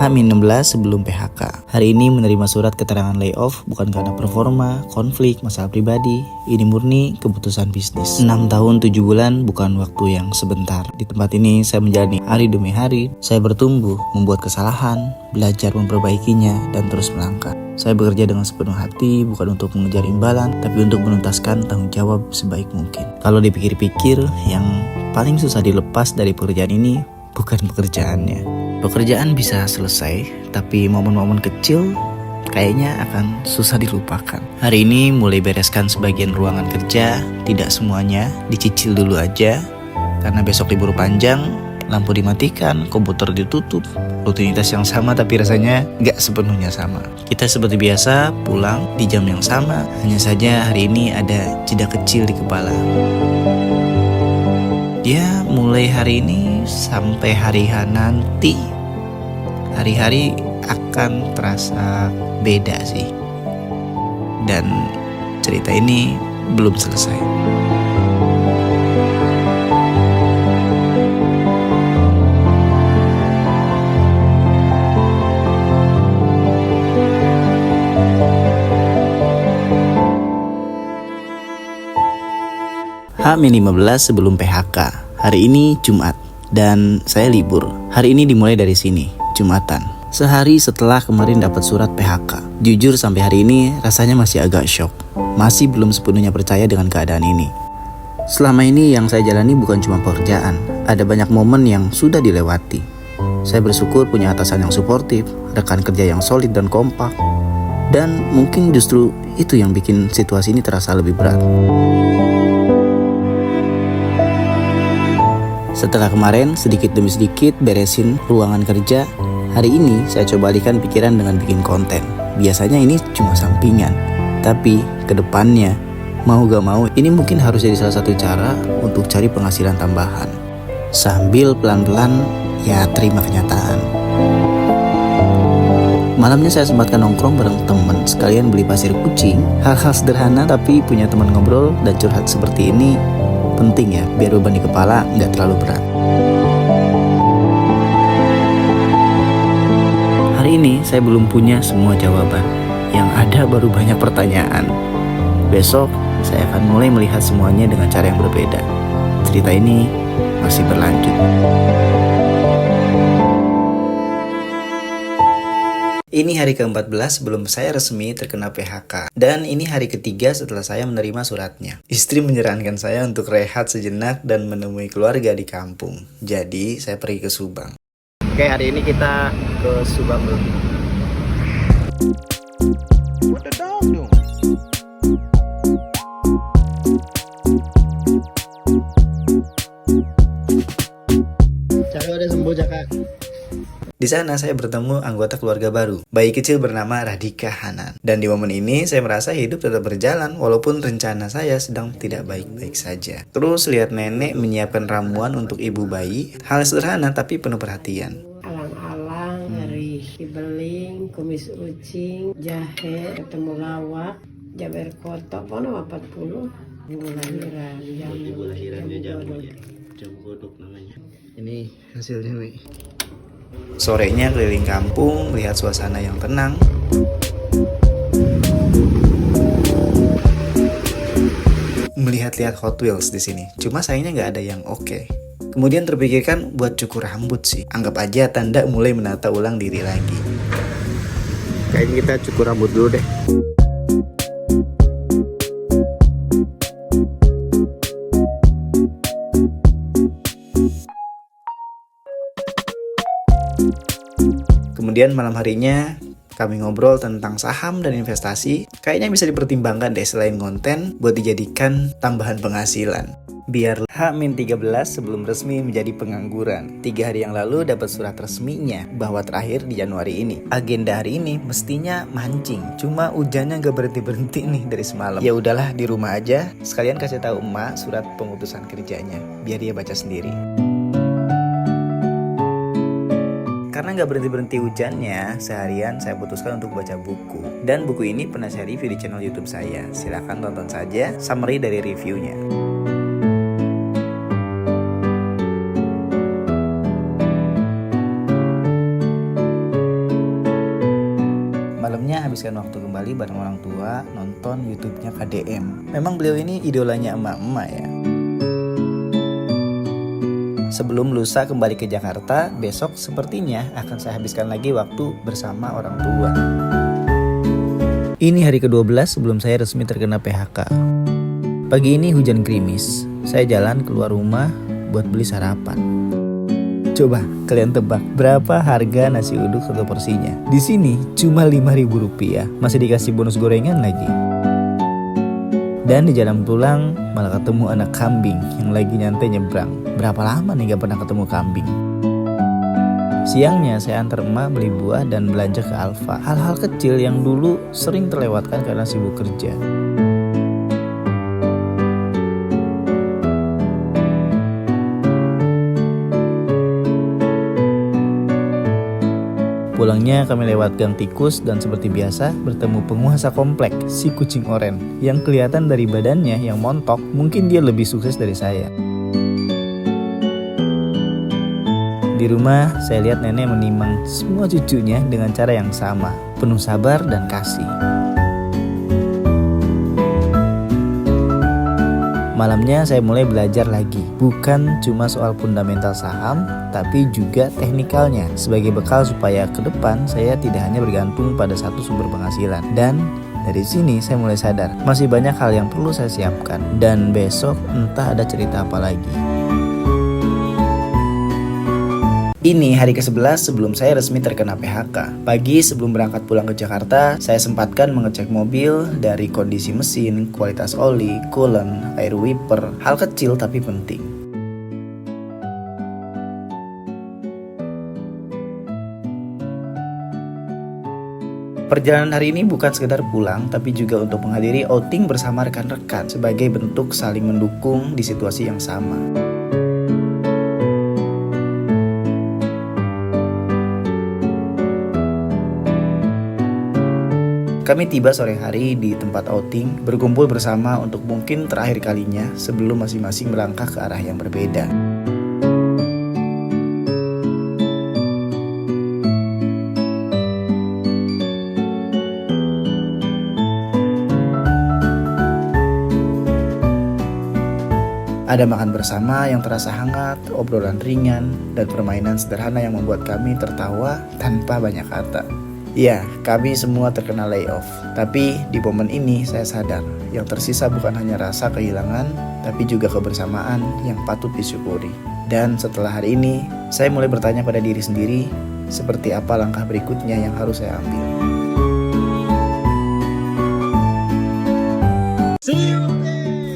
H-16 sebelum PHK. Hari ini menerima surat keterangan layoff bukan karena performa, konflik, masalah pribadi. Ini murni keputusan bisnis. 6 tahun 7 bulan bukan waktu yang sebentar. Di tempat ini saya menjalani hari demi hari. Saya bertumbuh, membuat kesalahan, belajar memperbaikinya, dan terus melangkah. Saya bekerja dengan sepenuh hati, bukan untuk mengejar imbalan, tapi untuk menuntaskan tanggung jawab sebaik mungkin. Kalau dipikir-pikir, yang paling susah dilepas dari pekerjaan ini bukan pekerjaannya. Pekerjaan bisa selesai, tapi momen-momen kecil kayaknya akan susah dilupakan. Hari ini mulai bereskan sebagian ruangan kerja, tidak semuanya, dicicil dulu aja. Karena besok libur panjang, lampu dimatikan, komputer ditutup. Rutinitas yang sama tapi rasanya gak sepenuhnya sama. Kita seperti biasa pulang di jam yang sama, hanya saja hari ini ada jeda kecil di kepala. Ya, mulai hari ini sampai hari H nanti, hari-hari akan terasa beda sih. Dan cerita ini belum selesai. H-15 sebelum PHK. Hari ini Jumat dan saya libur. Hari ini dimulai dari sini, Jumatan. Sehari setelah kemarin dapat surat PHK. Jujur sampai hari ini rasanya masih agak shock. Masih belum sepenuhnya percaya dengan keadaan ini. Selama ini yang saya jalani bukan cuma pekerjaan. Ada banyak momen yang sudah dilewati. Saya bersyukur punya atasan yang suportif, rekan kerja yang solid dan kompak. Dan mungkin justru itu yang bikin situasi ini terasa lebih berat. Setelah kemarin sedikit demi sedikit beresin ruangan kerja, hari ini saya coba alihkan pikiran dengan bikin konten. Biasanya ini cuma sampingan, tapi kedepannya mau gak mau ini mungkin harus jadi salah satu cara untuk cari penghasilan tambahan. Sambil pelan-pelan ya terima kenyataan. Malamnya saya sempatkan nongkrong bareng temen, sekalian beli pasir kucing. Hal-hal sederhana tapi punya teman ngobrol dan curhat seperti ini penting ya, biar beban di kepala nggak terlalu berat. Hari ini saya belum punya semua jawaban. Yang ada baru banyak pertanyaan. Besok saya akan mulai melihat semuanya dengan cara yang berbeda. Cerita ini masih berlanjut. Ini hari ke-14 sebelum saya resmi terkena PHK. Dan ini hari ketiga setelah saya menerima suratnya. Istri menyarankan saya untuk rehat sejenak dan menemui keluarga di kampung. Jadi saya pergi ke Subang. Oke, hari ini kita ke Subang dulu. What the dog doing? Caka udah sembuh, Caka. Di sana saya bertemu anggota keluarga baru, bayi kecil bernama Radika Hanan. Dan di momen ini saya merasa hidup tetap berjalan walaupun rencana saya sedang tidak baik-baik saja. Terus lihat nenek menyiapkan ramuan untuk ibu bayi, hal sederhana tapi penuh perhatian. Alang-alang, dari kibeling, kumis ucing, jahe, ketemu lawak, jaber kotok, pono 40. Ibu lahiran, Ibu lahirannya jamu godok namanya. Ini hasilnya, Wi. Sorenya keliling kampung, melihat suasana yang tenang. Melihat-lihat Hot Wheels di sini. Cuma sayangnya nggak ada yang oke. Kemudian terpikirkan buat cukur rambut sih. Anggap aja tanda mulai menata ulang diri lagi. Kayaknya kita cukur rambut dulu deh. Kemudian malam harinya kami ngobrol tentang saham dan investasi. Kayaknya bisa dipertimbangkan deh selain konten buat dijadikan tambahan penghasilan. Biar H-13 sebelum resmi menjadi pengangguran. 3 hari yang lalu dapat surat resminya bahwa terakhir di Januari ini. Agenda hari ini mestinya mancing. Cuma hujannya gak berhenti-berhenti nih dari semalam. Ya udahlah di rumah aja. Sekalian kasih tahu emak surat pemutusan kerjanya. Biar dia baca sendiri. Karena nggak berhenti-berhenti hujannya, seharian saya putuskan untuk baca buku. Dan buku ini pernah saya review di channel YouTube saya. Silahkan tonton saja summary dari reviewnya. Malamnya habiskan waktu kembali bareng orang tua, nonton YouTube-nya KDM. Memang beliau ini idolanya emak-emak ya. Sebelum lusa kembali ke Jakarta, besok sepertinya akan saya habiskan lagi waktu bersama orang tua. Ini hari ke-12 sebelum saya resmi terkena PHK. Pagi ini hujan gerimis. Saya jalan keluar rumah buat beli sarapan. Coba kalian tebak berapa harga nasi uduk satu porsinya? Di sini cuma Rp5.000, masih dikasih bonus gorengan lagi. Dan di jalan pulang malah ketemu anak kambing yang lagi nyantai nyebrang. Berapa lama nih gak pernah ketemu kambing? Siangnya saya antar emak beli buah dan belanja ke Alfa. Hal-hal kecil yang dulu sering terlewatkan karena sibuk kerja. Pulangnya kami lewat gang tikus dan seperti biasa bertemu penguasa komplek, si kucing oren. Yang kelihatan dari badannya yang montok, mungkin dia lebih sukses dari saya. Di rumah, saya lihat nenek menimang semua cucunya dengan cara yang sama, penuh sabar dan kasih. Malamnya saya mulai belajar lagi, bukan cuma soal fundamental saham, tapi juga teknikalnya, sebagai bekal supaya ke depan saya tidak hanya bergantung pada satu sumber penghasilan. Dan dari sini saya mulai sadar, masih banyak hal yang perlu saya siapkan, dan besok entah ada cerita apa lagi. Ini hari ke-11 sebelum saya resmi terkena PHK. Pagi sebelum berangkat pulang ke Jakarta, saya sempatkan mengecek mobil dari kondisi mesin, kualitas oli, coolant, air wiper. Hal kecil tapi penting. Perjalanan hari ini bukan sekedar pulang, tapi juga untuk menghadiri outing bersama rekan-rekan sebagai bentuk saling mendukung di situasi yang sama. Kami tiba sore hari di tempat outing, berkumpul bersama untuk mungkin terakhir kalinya sebelum masing-masing melangkah ke arah yang berbeda. Ada makan bersama yang terasa hangat, obrolan ringan, dan permainan sederhana yang membuat kami tertawa tanpa banyak kata. Ya, kami semua terkena layoff. Tapi di momen ini saya sadar, yang tersisa bukan hanya rasa kehilangan, tapi juga kebersamaan yang patut disyukuri. Dan setelah hari ini, saya mulai bertanya pada diri sendiri, seperti apa langkah berikutnya yang harus saya ambil.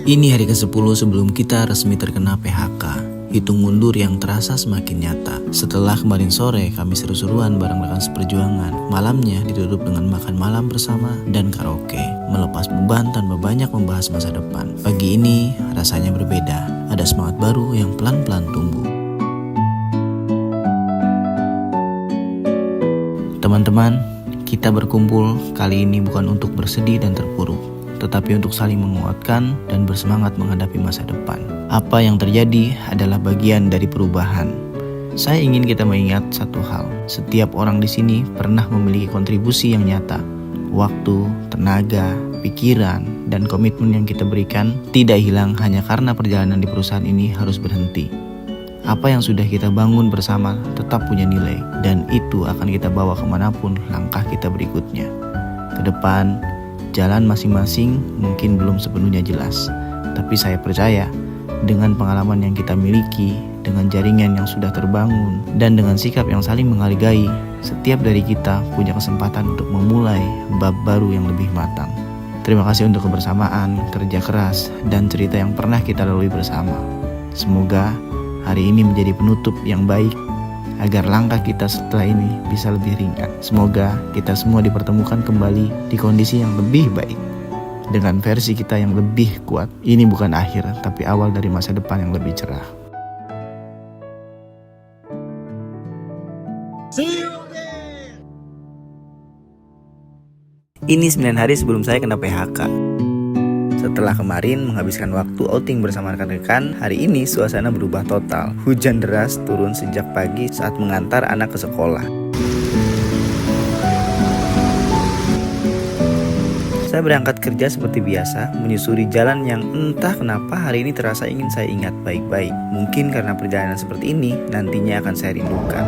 Ini hari ke-10 sebelum kita resmi terkena PHK. Hitung mundur yang terasa semakin nyata. Setelah kemarin sore kami seru-seruan bareng rekan seperjuangan, malamnya ditutup dengan makan malam bersama dan karaoke. Melepas beban tanpa banyak membahas masa depan. Pagi ini rasanya berbeda. Ada semangat baru yang pelan-pelan tumbuh. Teman-teman, kita berkumpul kali ini bukan untuk bersedih dan terpuruk, tetapi untuk saling menguatkan dan bersemangat menghadapi masa depan. Apa yang terjadi adalah bagian dari perubahan. Saya ingin kita mengingat satu hal. Setiap orang di sini pernah memiliki kontribusi yang nyata. Waktu, tenaga, pikiran, dan komitmen yang kita berikan tidak hilang hanya karena perjalanan di perusahaan ini harus berhenti. Apa yang sudah kita bangun bersama tetap punya nilai, dan itu akan kita bawa kemanapun langkah kita berikutnya. Ke depan, jalan masing-masing mungkin belum sepenuhnya jelas, tapi saya percaya dengan pengalaman yang kita miliki, dengan jaringan yang sudah terbangun, dan dengan sikap yang saling menghargai, setiap dari kita punya kesempatan untuk memulai bab baru yang lebih matang. Terima kasih untuk kebersamaan, kerja keras, dan cerita yang pernah kita lalui bersama. Semoga hari ini menjadi penutup yang baik, agar langkah kita setelah ini bisa lebih ringan. Semoga kita semua dipertemukan kembali di kondisi yang lebih baik, dengan versi kita yang lebih kuat. Ini bukan akhir, tapi awal dari masa depan yang lebih cerah. Ini 9 hari sebelum saya kena PHK. Setelah kemarin menghabiskan waktu outing bersama rekan-rekan, hari ini suasana berubah total. Hujan deras turun sejak pagi saat mengantar anak ke sekolah. Saya berangkat kerja seperti biasa, menyusuri jalan yang entah kenapa hari ini terasa ingin saya ingat baik-baik. Mungkin karena perjalanan seperti ini nantinya akan saya rindukan.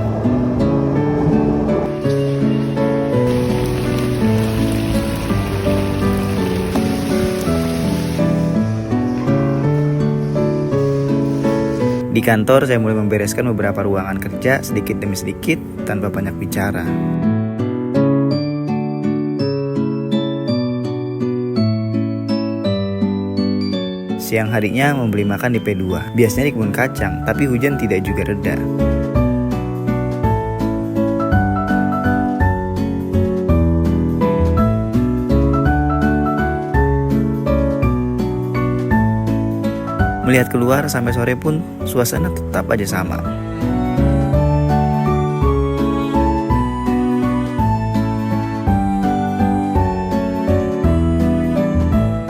Di kantor saya mulai membereskan beberapa ruangan kerja sedikit demi sedikit tanpa banyak bicara. Siang harinya membeli makan di P2, biasanya di kebun kacang, tapi hujan tidak juga reda. Melihat keluar sampai sore pun suasana tetap aja sama.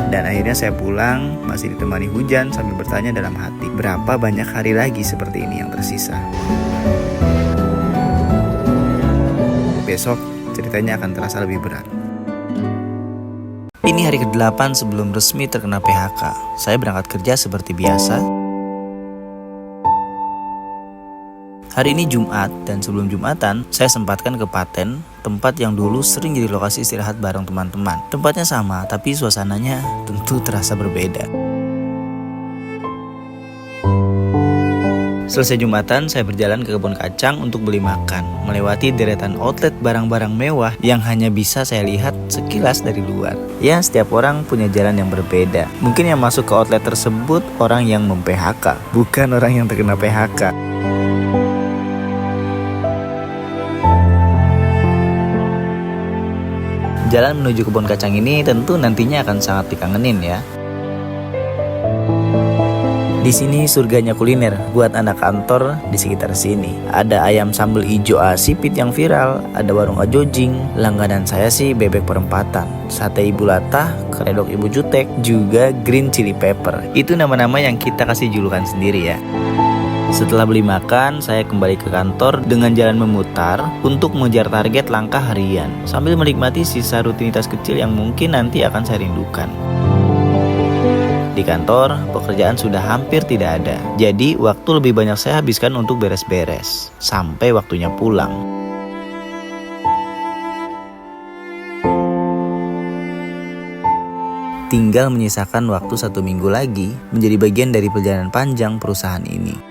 Dan akhirnya saya pulang masih ditemani hujan sambil bertanya dalam hati, berapa banyak hari lagi seperti ini yang tersisa. Besok ceritanya akan terasa lebih berat. Ini hari ke-8 sebelum resmi terkena PHK. Saya berangkat kerja seperti biasa. Hari ini Jumat dan sebelum Jumatan, saya sempatkan ke Paten, tempat yang dulu sering jadi lokasi istirahat bareng teman-teman. Tempatnya sama, tapi suasananya tentu terasa berbeda. Selesai Jumatan, saya berjalan ke kebun kacang untuk beli makan, melewati deretan outlet barang-barang mewah yang hanya bisa saya lihat sekilas dari luar. Ya, setiap orang punya jalan yang berbeda. Mungkin yang masuk ke outlet tersebut orang yang mem-PHK, bukan orang yang terkena PHK. Jalan menuju kebun kacang ini tentu nantinya akan sangat dikangenin ya. Di sini surganya kuliner buat anak kantor di sekitar sini. Ada ayam sambal ijo asipit yang viral, ada warung ajojing, langganan saya sih bebek perempatan, sate ibu latah, keredok ibu jutek, juga green chili pepper. Itu nama-nama yang kita kasih julukan sendiri ya. Setelah beli makan, saya kembali ke kantor dengan jalan memutar untuk mengejar target langkah harian, sambil menikmati sisa rutinitas kecil yang mungkin nanti akan saya rindukan. Di kantor, pekerjaan sudah hampir tidak ada. Jadi, waktu lebih banyak saya habiskan untuk beres-beres sampai waktunya pulang. Tinggal menyisakan waktu 1 minggu lagi menjadi bagian dari perjalanan panjang perusahaan ini.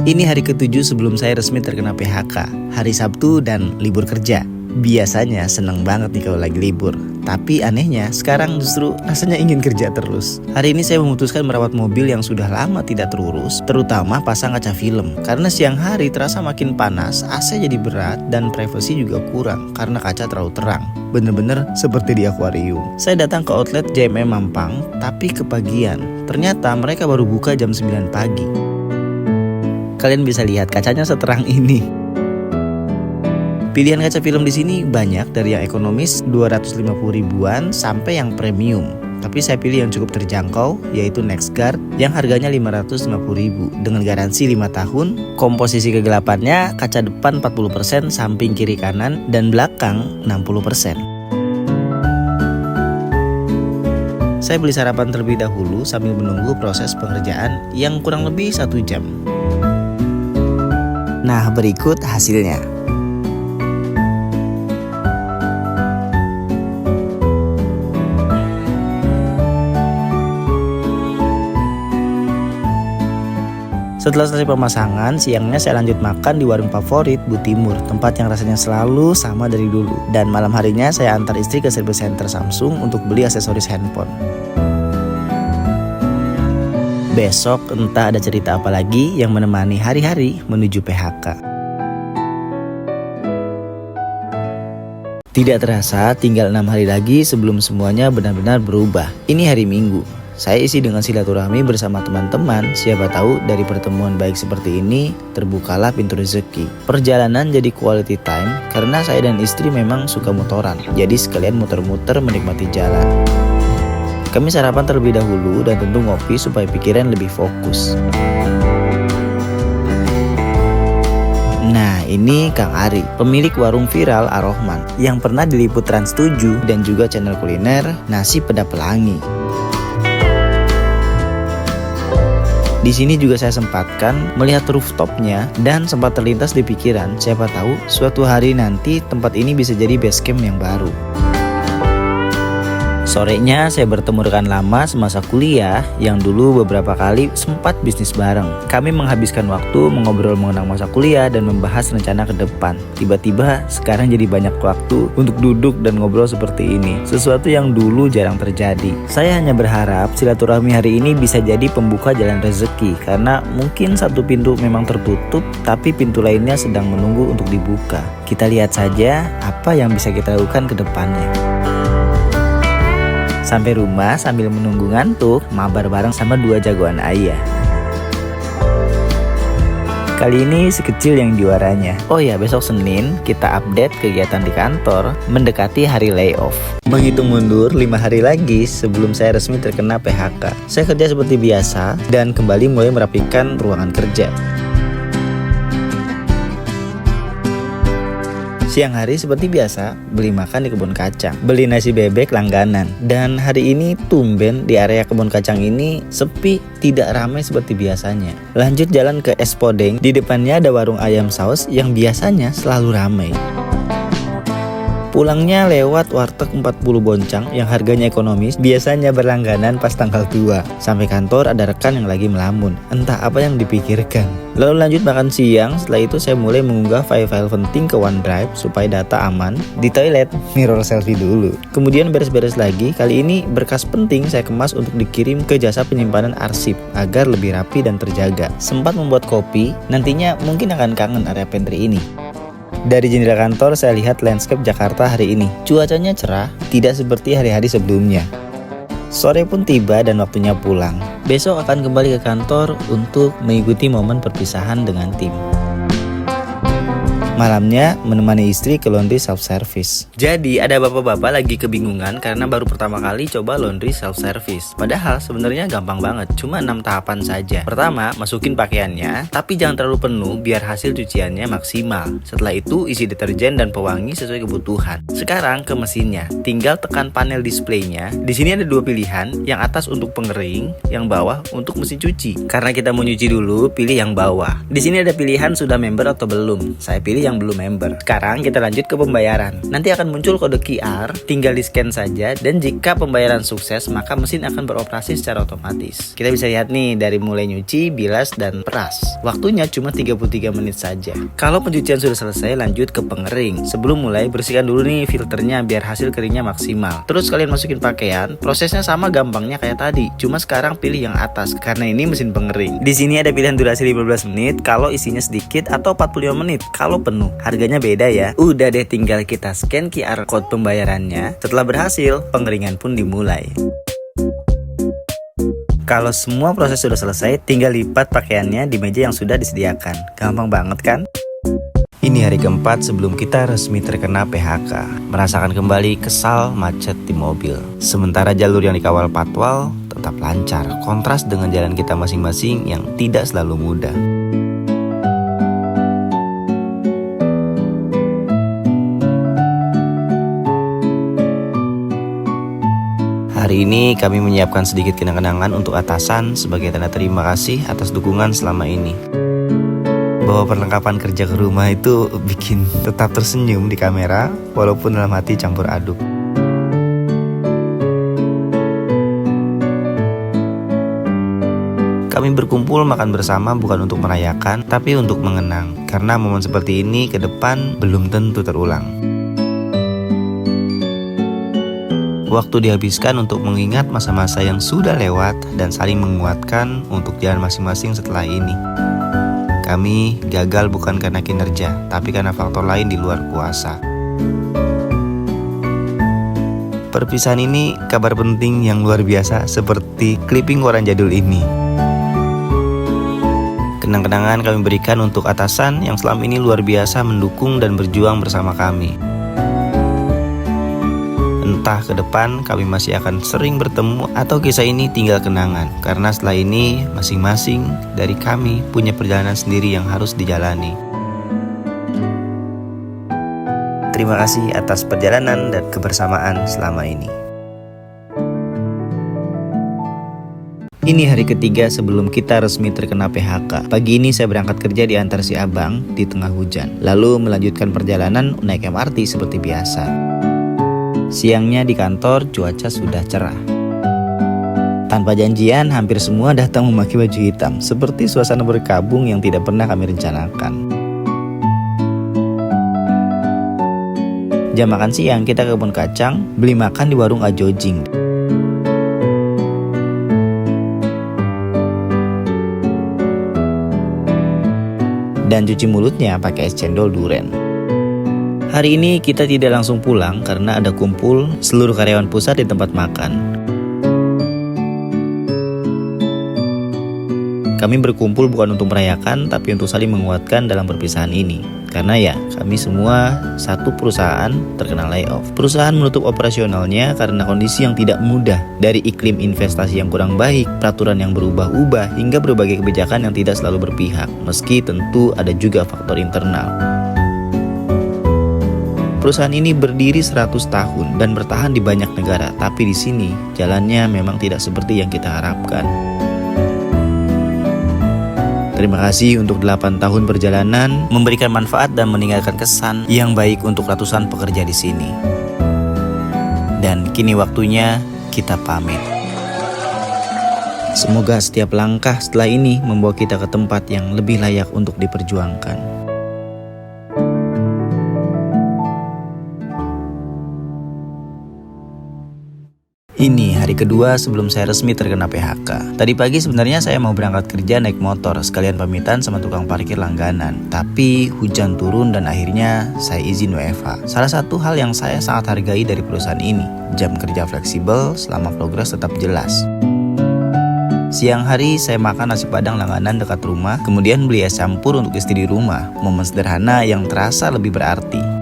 Ini hari ke-7 sebelum saya resmi terkena PHK, hari Sabtu dan libur kerja. Biasanya seneng banget nih kalau lagi libur, tapi anehnya sekarang justru rasanya ingin kerja terus. Hari ini saya memutuskan merawat mobil yang sudah lama tidak terurus, terutama pasang kaca film. Karena siang hari terasa makin panas, AC jadi berat dan privasi juga kurang karena kaca terlalu terang. Bener-bener seperti di akuarium. Saya datang ke outlet JMM Mampang, tapi kepagian. Ternyata mereka baru buka jam 9 pagi. Kalian bisa lihat kacanya seterang ini. Pilihan kaca film di sini banyak, dari yang ekonomis 250 ribuan sampai yang premium. Tapi saya pilih yang cukup terjangkau, yaitu NextGuard yang harganya 550 ribu dengan garansi 5 tahun. Komposisi kegelapannya kaca depan 40%, samping kiri kanan, dan belakang 60%. Saya beli sarapan terlebih dahulu sambil menunggu proses pengerjaan yang kurang lebih 1 jam. Nah, berikut hasilnya. Setelah selesai pemasangan, siangnya saya lanjut makan di warung favorit Bu Timur, tempat yang rasanya selalu sama dari dulu. Dan malam harinya saya antar istri ke service center Samsung untuk beli aksesoris handphone. Besok entah ada cerita apa lagi yang menemani hari-hari menuju PHK. Tidak terasa tinggal 6 hari lagi sebelum semuanya benar-benar berubah. Ini hari Minggu. Saya isi dengan silaturahmi bersama teman-teman. Siapa tahu dari pertemuan baik seperti ini terbukalah pintu rezeki. Perjalanan jadi quality time karena saya dan istri memang suka motoran. Jadi sekalian muter-muter menikmati jalan. Kami sarapan terlebih dahulu dan tentu ngopi supaya pikiran lebih fokus. Nah, ini Kang Ari, pemilik warung viral Ar-Rahman yang pernah diliput Trans 7 dan juga channel kuliner Nasi Peda Pelangi. Di sini juga saya sempatkan melihat rooftopnya dan sempat terlintas di pikiran, siapa tahu suatu hari nanti tempat ini bisa jadi base camp yang baru. Sorenya saya bertemu rekan lama semasa kuliah yang dulu beberapa kali sempat bisnis bareng. Kami menghabiskan waktu mengobrol mengenang masa kuliah dan membahas rencana ke depan. Tiba-tiba sekarang jadi banyak waktu untuk duduk dan ngobrol seperti ini. Sesuatu yang dulu jarang terjadi. Saya hanya berharap silaturahmi hari ini bisa jadi pembuka jalan rezeki. Karena mungkin satu pintu memang tertutup, tapi pintu lainnya sedang menunggu untuk dibuka. Kita lihat saja apa yang bisa kita lakukan ke depannya. Sampai rumah sambil menunggu ngantuk, mabar bareng sama dua jagoan ayah. Kali ini si kecil yang juaranya. Oh ya, besok Senin kita update kegiatan di kantor mendekati hari layoff. Menghitung mundur 5 hari lagi sebelum saya resmi terkena PHK. Saya kerja seperti biasa dan kembali mulai merapikan ruangan kerja. Siang hari seperti biasa, beli makan di kebun kacang, beli nasi bebek langganan. Dan hari ini tumben di area kebun kacang ini sepi, tidak ramai seperti biasanya. Lanjut jalan ke Es Podeng, di depannya ada warung ayam saus yang biasanya selalu ramai. Pulangnya lewat warteg 40 boncang yang harganya ekonomis, biasanya berlangganan pas tanggal tua. Sampai kantor ada rekan yang lagi melamun, entah apa yang dipikirkan. Lalu lanjut makan siang, setelah itu saya mulai mengunggah file-file penting ke OneDrive supaya data aman. Di toilet, mirror selfie dulu. Kemudian beres-beres lagi, kali ini berkas penting saya kemas untuk dikirim ke jasa penyimpanan arsip agar lebih rapi dan terjaga. Sempat membuat kopi, nantinya mungkin akan kangen area pantry ini. Dari jendela kantor saya lihat landscape Jakarta hari ini. Cuacanya cerah, tidak seperti hari-hari sebelumnya. Sore pun tiba dan waktunya pulang. Besok akan kembali ke kantor untuk mengikuti momen perpisahan dengan tim. Malamnya menemani istri ke laundry self-service. Jadi ada bapak-bapak lagi kebingungan karena baru pertama kali coba laundry self-service. Padahal sebenarnya gampang banget, cuma 6 tahapan saja. Pertama, masukin pakaiannya, tapi jangan terlalu penuh biar hasil cuciannya maksimal. Setelah itu isi deterjen dan pewangi sesuai kebutuhan. Sekarang ke mesinnya, tinggal tekan panel displaynya. Di sini ada 2 pilihan, yang atas untuk pengering, yang bawah untuk mesin cuci. Karena kita mau nyuci dulu, pilih yang bawah. Di sini ada pilihan sudah member atau belum. Saya pilih yang belum member. Sekarang kita lanjut ke pembayaran. Nanti akan muncul kode QR, tinggal di scan saja, dan jika pembayaran sukses maka mesin akan beroperasi secara otomatis. Kita bisa lihat nih dari mulai nyuci, bilas, dan peras. Waktunya cuma 33 menit saja. Kalau pencucian sudah selesai, lanjut ke pengering. Sebelum mulai bersihkan dulu nih filternya biar hasil keringnya maksimal. Terus kalian masukin pakaian. Prosesnya sama gampangnya kayak tadi, cuma sekarang pilih yang atas karena ini mesin pengering. Di sini ada pilihan durasi 15 menit kalau isinya sedikit atau 45 menit kalau penuh. Harganya beda ya. Udah deh, tinggal kita scan QR code pembayarannya. Setelah berhasil, pengeringan pun dimulai. Kalau semua proses sudah selesai, tinggal lipat pakaiannya di meja yang sudah disediakan. Gampang banget kan? Ini hari keempat sebelum kita resmi terkena PHK. Merasakan kembali kesal macet di mobil. Sementara jalur yang dikawal patwal tetap lancar, kontras dengan jalan kita masing-masing yang tidak selalu mudah. Hari ini kami menyiapkan sedikit kenang-kenangan untuk atasan sebagai tanda terima kasih atas dukungan selama ini. Bawa perlengkapan kerja ke rumah itu bikin tetap tersenyum di kamera walaupun dalam hati campur aduk. Kami berkumpul makan bersama bukan untuk merayakan, tapi untuk mengenang. Karena momen seperti ini ke depan belum tentu terulang. Waktu dihabiskan untuk mengingat masa-masa yang sudah lewat dan saling menguatkan untuk jalan masing-masing setelah ini. Kami gagal bukan karena kinerja, tapi karena faktor lain di luar kuasa. Perpisahan ini kabar penting yang luar biasa seperti clipping koran jadul ini. Kenang-kenangan kami berikan untuk atasan yang selama ini luar biasa mendukung dan berjuang bersama kami. Entah ke depan kami masih akan sering bertemu atau kisah ini tinggal kenangan. Karena setelah ini masing-masing dari kami punya perjalanan sendiri yang harus dijalani. terima kasih atas perjalanan dan kebersamaan selama ini. Ini hari ketiga sebelum kita resmi terkena PHK. Pagi ini saya berangkat kerja di antar si abang di tengah hujan. Lalu melanjutkan perjalanan naik MRT seperti biasa. Siangnya di kantor cuaca sudah cerah. Tanpa janjian, hampir semua datang memakai baju hitam. Seperti suasana berkabung yang tidak pernah kami rencanakan. Jam makan siang kita ke kebun kacang, beli makan di warung Ajojing. Dan cuci mulutnya pakai es cendol duren. Hari ini kita tidak langsung pulang karena ada kumpul seluruh karyawan pusat di tempat makan. Kami berkumpul bukan untuk merayakan, tapi untuk saling menguatkan dalam perpisahan ini. Karena ya, kami semua satu perusahaan terkena layoff. Perusahaan menutup operasionalnya karena kondisi yang tidak mudah. Dari iklim investasi yang kurang baik, peraturan yang berubah-ubah, hingga berbagai kebijakan yang tidak selalu berpihak. Meski tentu ada juga faktor internal. Perusahaan ini berdiri 100 tahun dan bertahan di banyak negara. Tapi di sini, jalannya memang tidak seperti yang kita harapkan. Terima kasih untuk 8 tahun perjalanan, memberikan manfaat dan meninggalkan kesan yang baik untuk ratusan pekerja di sini. Dan kini waktunya kita pamit. Semoga setiap langkah setelah ini membawa kita ke tempat yang lebih layak untuk diperjuangkan. Ini hari kedua sebelum saya resmi terkena PHK. Tadi pagi sebenarnya saya mau berangkat kerja naik motor, sekalian pamitan sama tukang parkir langganan. Tapi hujan turun dan akhirnya saya izin WFH. Salah satu hal yang saya sangat hargai dari perusahaan ini, jam kerja fleksibel selama progres tetap jelas. Siang hari saya makan nasi padang langganan dekat rumah, kemudian beli es campur untuk istri di rumah. Momen sederhana yang terasa lebih berarti.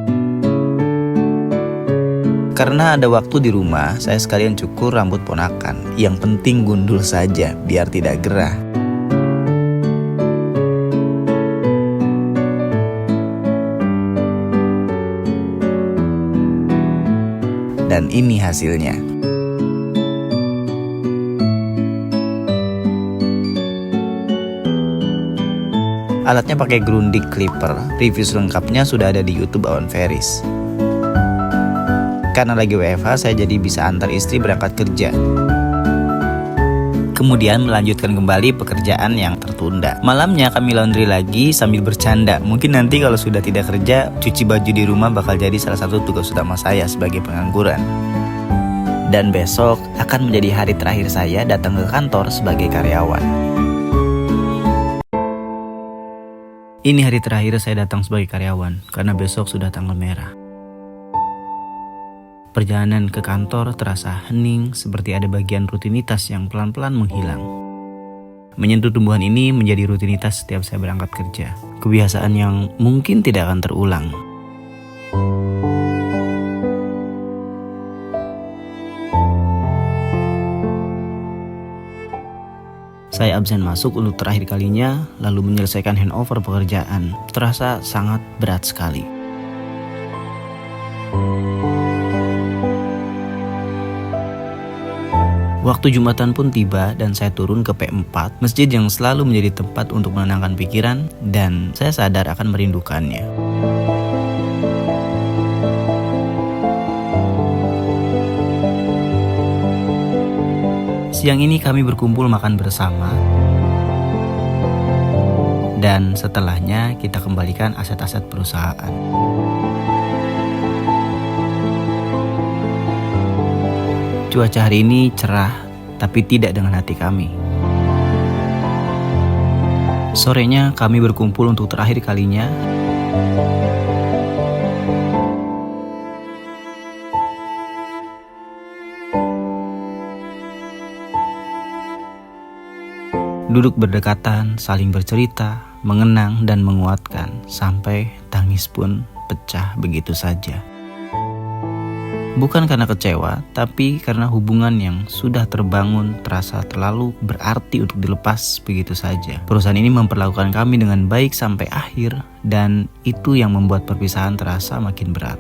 Karena ada waktu di rumah, saya sekalian cukur rambut ponakan. Yang penting gundul saja, biar tidak gerah. Dan ini hasilnya. Alatnya pakai Grundig Clipper. Review selengkapnya sudah ada di YouTube Awan Feris. Karena lagi WFH, saya jadi bisa antar istri berangkat kerja. Kemudian melanjutkan kembali pekerjaan yang tertunda. Malamnya kami laundry lagi sambil bercanda. Mungkin nanti kalau sudah tidak kerja, cuci baju di rumah bakal jadi salah satu tugas utama saya sebagai pengangguran. Dan besok akan menjadi hari terakhir saya datang ke kantor sebagai karyawan. Ini hari terakhir saya datang sebagai karyawan, karena besok sudah tanggal merah. Perjalanan ke kantor terasa hening, seperti ada bagian rutinitas yang pelan-pelan menghilang. Menyentuh tumbuhan ini menjadi rutinitas setiap saya berangkat kerja. Kebiasaan yang mungkin tidak akan terulang. Saya absen masuk untuk terakhir kalinya, lalu menyelesaikan handover pekerjaan. Terasa sangat berat sekali. Waktu Jumatan pun tiba dan saya turun ke P4, masjid yang selalu menjadi tempat untuk menenangkan pikiran, dan saya sadar akan merindukannya. Siang ini kami berkumpul makan bersama, dan setelahnya kita kembalikan aset-aset perusahaan. Cuaca hari ini cerah, tapi tidak dengan hati kami. Sorenya kami berkumpul untuk terakhir kalinya. Duduk berdekatan, saling bercerita, mengenang dan menguatkan, sampai tangis pun pecah begitu saja. Bukan karena kecewa, tapi karena hubungan yang sudah terbangun terasa terlalu berarti untuk dilepas begitu saja. Perusahaan ini memperlakukan kami dengan baik sampai akhir, dan itu yang membuat perpisahan terasa makin berat.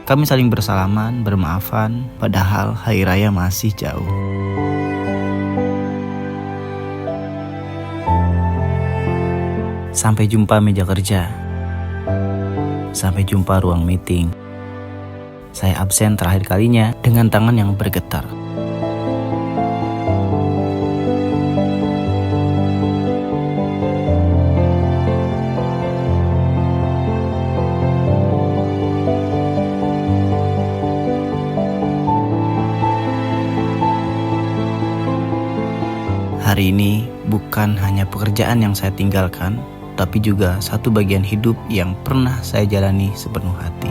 Kami saling bersalaman, bermaafan, padahal hari raya masih jauh. Sampai jumpa meja kerja. Sampai jumpa ruang meeting. Saya absen terakhir kalinya dengan tangan yang bergetar. Hari ini bukan hanya pekerjaan yang saya tinggalkan, tapi juga satu bagian hidup yang pernah saya jalani sepenuh hati.